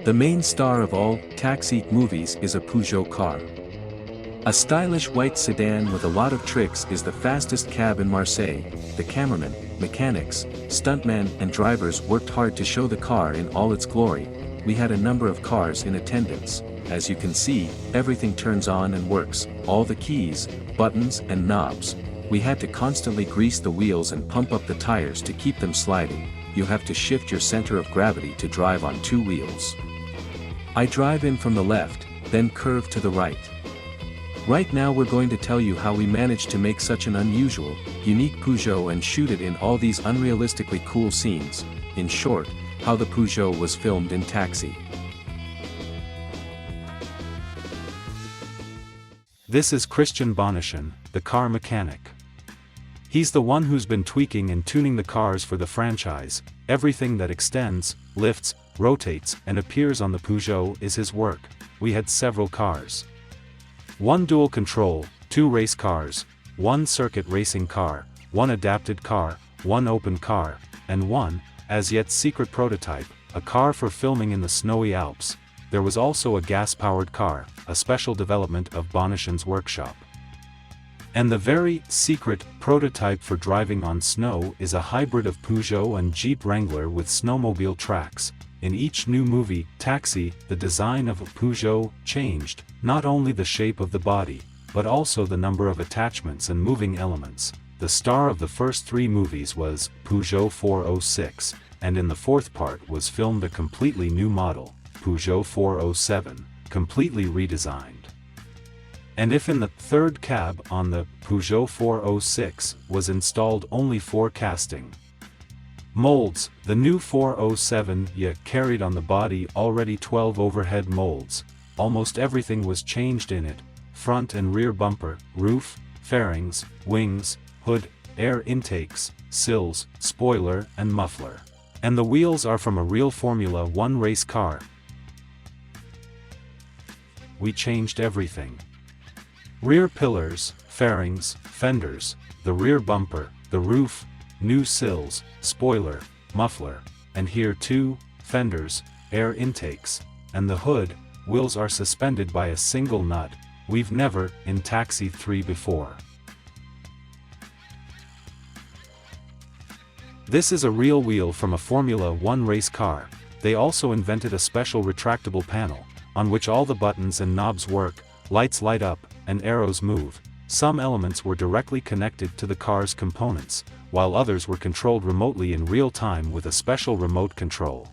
The main star of all Taxi movies is a Peugeot car. A stylish white sedan with a lot of tricks is the fastest cab in Marseille. The cameramen, mechanics, stuntmen and drivers worked hard to show the car in all its glory. We had a number of cars in attendance. As you can see, everything turns on and works, all the keys, buttons and knobs. We had to constantly grease the wheels and pump up the tires to keep them sliding. You have to shift your center of gravity to drive on two wheels. I drive in from the left, then curve to the right. Right now we're going to tell you how we managed to make such an unusual, unique Peugeot and shoot it in all these unrealistically cool scenes. In short, how the Peugeot was filmed in Taxi. This is Christian Bonnechen, the car mechanic. He's the one who's been tweaking and tuning the cars for the franchise. Everything that extends, lifts, rotates and appears on the Peugeot is his work. We had several cars. One dual control, two race cars, one circuit racing car, one adapted car, one open car, and one, as yet secret prototype, a car for filming in the snowy Alps. There was also a gas-powered car, a special development of Bonnechen's workshop. And the very secret prototype for driving on snow is a hybrid of Peugeot and Jeep Wrangler with snowmobile tracks. In each new movie, Taxi, the design of a Peugeot changed, not only the shape of the body, but also the number of attachments and moving elements. The star of the first three movies was Peugeot 406, and in the fourth part was filmed a completely new model, Peugeot 407, completely redesigned. And if in the third cab on the Peugeot 406 was installed only 4 casting molds, the new 407 carried on the body already 12 overhead molds. Almost everything was changed in it: front and rear bumper, roof, fairings, wings, hood, air intakes, sills, spoiler and muffler. And the wheels are from a real Formula 1 race car. We changed everything. Rear pillars, fairings, fenders, the rear bumper, the roof, new sills, spoiler, muffler, and here too, fenders, air intakes, and the hood. Wheels are suspended by a single nut. We've never, in Taxi 3 before. This is a real wheel from a Formula 1 race car. They also invented a special retractable panel, on which all the buttons and knobs work, lights light up, and arrows move. Some elements were directly connected to the car's components, while others were controlled remotely in real time with a special remote control.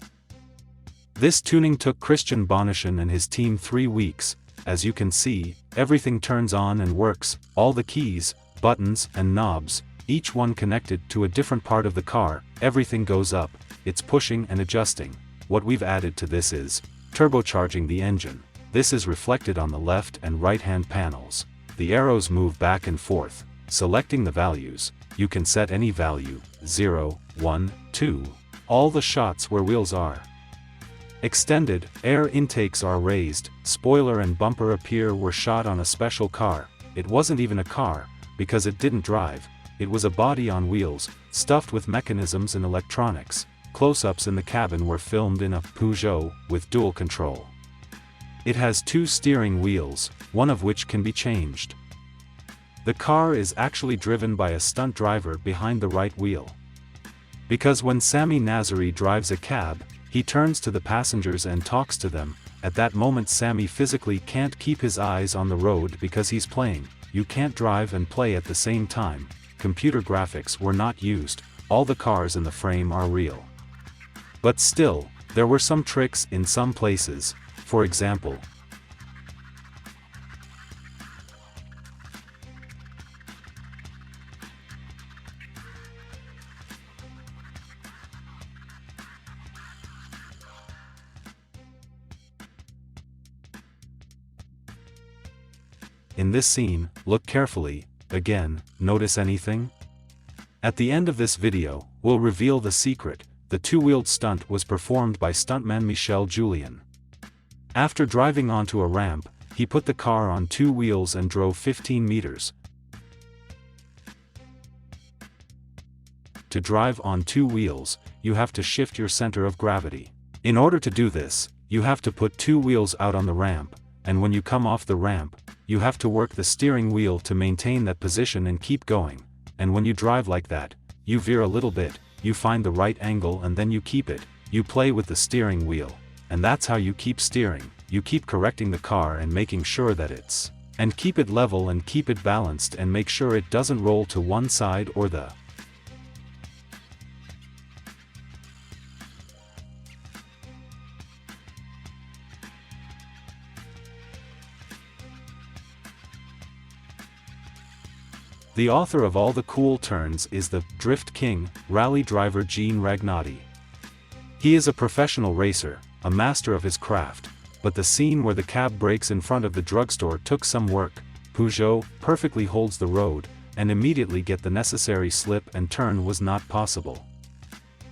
This tuning took Christian Bonnechen and his team 3 weeks. As you can see, everything turns on and works, all the keys, buttons and knobs, each one connected to a different part of the car. Everything goes up, it's pushing and adjusting. What we've added to this is turbocharging the engine. This is reflected on the left and right hand panels. The arrows move back and forth, selecting the values. You can set any value, 0, 1, 2. All the shots where wheels are extended, air intakes are raised, spoiler and bumper appear were shot on a special car. It wasn't even a car, because it didn't drive. It was a body on wheels, stuffed with mechanisms and electronics. Close-ups in the cabin were filmed in a Peugeot with dual control. It has 2 steering wheels, one of which can be changed. The car is actually driven by a stunt driver behind the right wheel. Because when Sami Nazari drives a cab, he turns to the passengers and talks to them. At that moment Sami physically can't keep his eyes on the road because he's playing. You can't drive and play at the same time. Computer graphics were not used, all the cars in the frame are real. But still, there were some tricks in some places. For example, in this scene, look carefully. Again, notice anything? At the end of this video, we'll reveal the secret. The 2-wheeled stunt was performed by stuntman Michel Julien. After driving onto a ramp, he put the car on 2 wheels and drove 15 meters. To drive on 2 wheels, you have to shift your center of gravity. In order to do this, you have to put two wheels out on the ramp, and when you come off the ramp, you have to work the steering wheel to maintain that position and keep going, and when you drive like that, you veer a little bit, you find the right angle and then you keep it, you play with the steering wheel, and that's how you keep steering, you keep correcting the car and making sure that it's, and keep it level and keep it balanced and make sure it doesn't roll to one side or the. The author of all the cool turns is the Drift King rally driver Gene Ragnati. He is a professional racer, a master of his craft, but the scene where the cab brakes in front of the drugstore took some work. Peugeot perfectly holds the road, and immediately get the necessary slip and turn was not possible.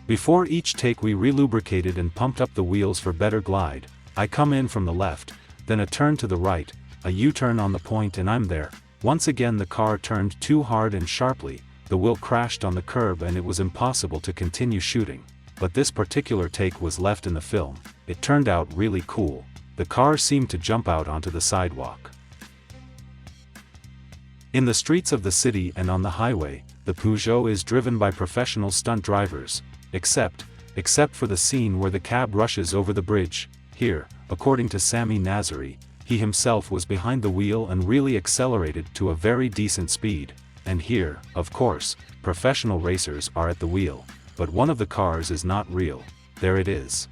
Before each take we relubricated and pumped up the wheels for better glide. I come in from the left, then a turn to the right, a U-turn on the point and I'm there. Once again the car turned too hard and sharply, the wheel crashed on the curb and it was impossible to continue shooting, but this particular take was left in the film. It turned out really cool. The car seemed to jump out onto the sidewalk. In the streets of the city and on the highway, the Peugeot is driven by professional stunt drivers, except for the scene where the cab rushes over the bridge. Here, according to Sami Nazari, he himself was behind the wheel and really accelerated to a very decent speed, and here, of course, professional racers are at the wheel, but one of the cars is not real. There it is.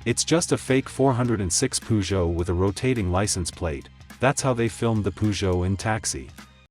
It's just a fake 406 Peugeot with a rotating license plate. That's how they filmed the Peugeot in Taxi.